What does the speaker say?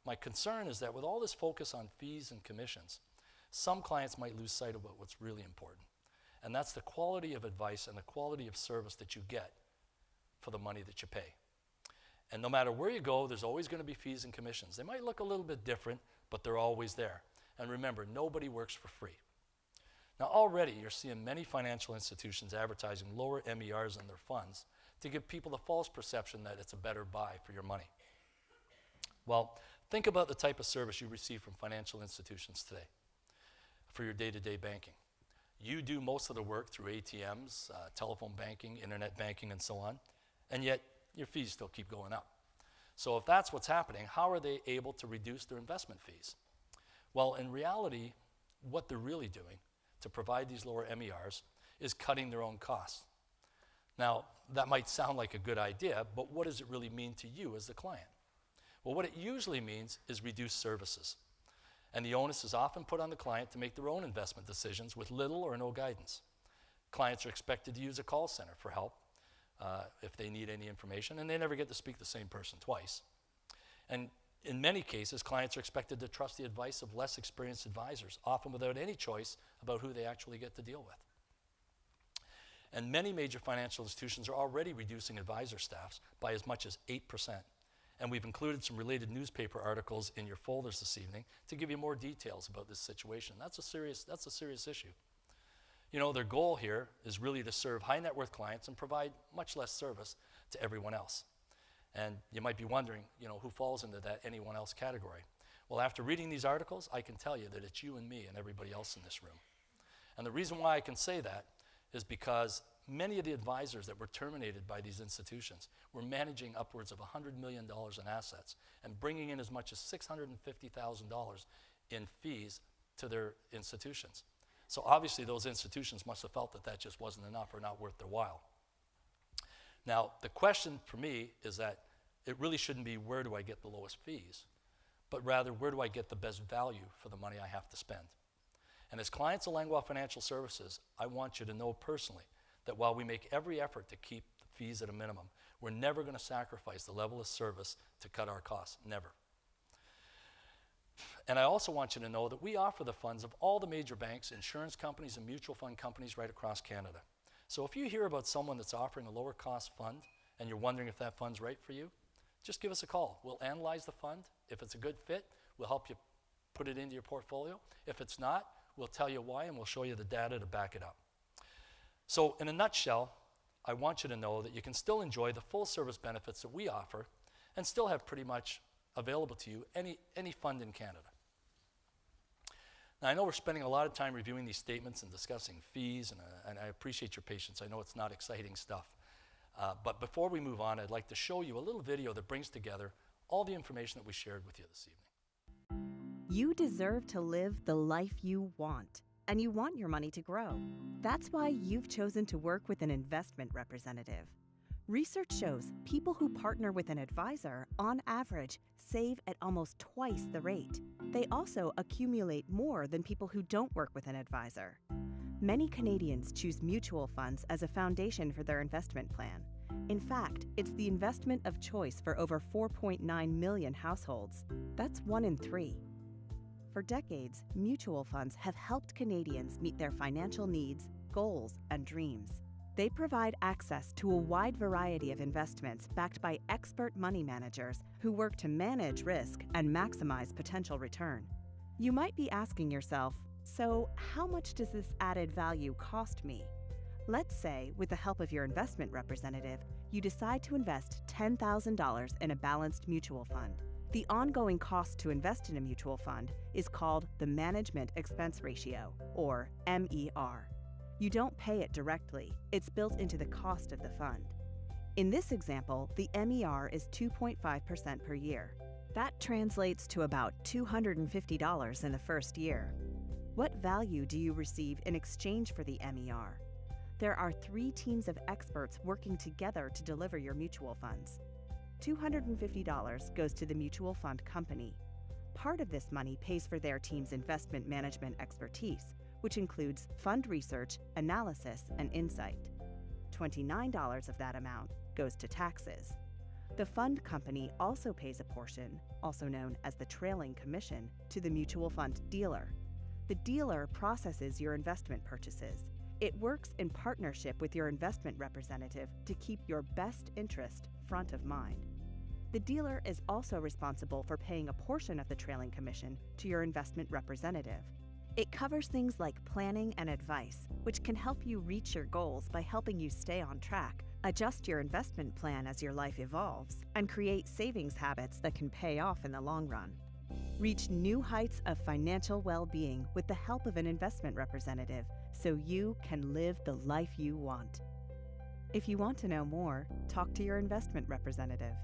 my concern is that with all this focus on fees and commissions, some clients might lose sight of what's really important. And that's the quality of advice and the quality of service that you get for the money that you pay. And no matter where you go, there's always going to be fees and commissions. They might look a little bit different, but they're always there. And remember, nobody works for free. Now already you're seeing many financial institutions advertising lower MERs in their funds to give people the false perception that it's a better buy for your money. Well, think about the type of service you receive from financial institutions today for your day-to-day banking. You do most of the work through ATMs, telephone banking, internet banking, and so on, and yet your fees still keep going up. So if that's what's happening, how are they able to reduce their investment fees? Well, in reality, what they're really doing to provide these lower MERs is cutting their own costs. Now, that might sound like a good idea, but what does it really mean to you as the client? Well, what it usually means is reduced services. And the onus is often put on the client to make their own investment decisions with little or no guidance. Clients are expected to use a call center for help if they need any information, and they never get to speak to the same person twice. And in many cases, clients are expected to trust the advice of less experienced advisors, often without any choice about who they actually get to deal with. And many major financial institutions are already reducing advisor staffs by as much as 8%. And we've included some related newspaper articles in your folders this evening to give you more details about this situation. That's a serious issue. You know, their goal here is really to serve high net worth clients and provide much less service to everyone else. And you might be wondering, you know, who falls into that anyone else category? Well, after reading these articles, I can tell you that it's you and me and everybody else in this room. And the reason why I can say that is because many of the advisors that were terminated by these institutions were managing upwards of $100 million in assets and bringing in as much as $650,000 in fees to their institutions. So obviously those institutions must have felt that that just wasn't enough or not worth their while. Now, the question for me is that it really shouldn't be where do I get the lowest fees, but rather where do I get the best value for the money I have to spend. And as clients of Langlois Financial Services, I want you to know personally that while we make every effort to keep the fees at a minimum, we're never going to sacrifice the level of service to cut our costs, never. And I also want you to know that we offer the funds of all the major banks, insurance companies, and mutual fund companies right across Canada. So if you hear about someone that's offering a lower cost fund and you're wondering if that fund's right for you, just give us a call. We'll analyze the fund. If it's a good fit, we'll help you put it into your portfolio. If it's not, we'll tell you why and we'll show you the data to back it up. So in a nutshell, I want you to know that you can still enjoy the full service benefits that we offer and still have pretty much available to you any fund in Canada. Now I know we're spending a lot of time reviewing these statements and discussing fees, and I appreciate your patience. I know it's not exciting stuff. But before we move on, I'd like to show you a little video that brings together all the information that we shared with you this evening. You deserve to live the life you want, and you want your money to grow. That's why you've chosen to work with an investment representative. Research shows people who partner with an advisor, on average, save at almost twice the rate. They also accumulate more than people who don't work with an advisor. Many Canadians choose mutual funds as a foundation for their investment plan. In fact, it's the investment of choice for over 4.9 million households. That's 1 in 3. For decades, mutual funds have helped Canadians meet their financial needs, goals, and dreams. They provide access to a wide variety of investments backed by expert money managers who work to manage risk and maximize potential return. You might be asking yourself, so how much does this added value cost me? Let's say, with the help of your investment representative, you decide to invest $10,000 in a balanced mutual fund. The ongoing cost to invest in a mutual fund is called the Management Expense Ratio, or MER. You don't pay it directly, it's built into the cost of the fund. In this example, the MER is 2.5% per year. That translates to about $250 in the first year. What value do you receive in exchange for the MER? There are 3 teams of experts working together to deliver your mutual funds. $250 goes to the mutual fund company. Part of this money pays for their team's investment management expertise, which includes fund research, analysis, and insight. $29 of that amount goes to taxes. The fund company also pays a portion, also known as the trailing commission, to the mutual fund dealer. The dealer processes your investment purchases. It works in partnership with your investment representative to keep your best interest front of mind. The dealer is also responsible for paying a portion of the trailing commission to your investment representative. It covers things like planning and advice, which can help you reach your goals by helping you stay on track, adjust your investment plan as your life evolves, and create savings habits that can pay off in the long run. Reach new heights of financial well-being with the help of an investment representative so you can live the life you want. If you want to know more, talk to your investment representative.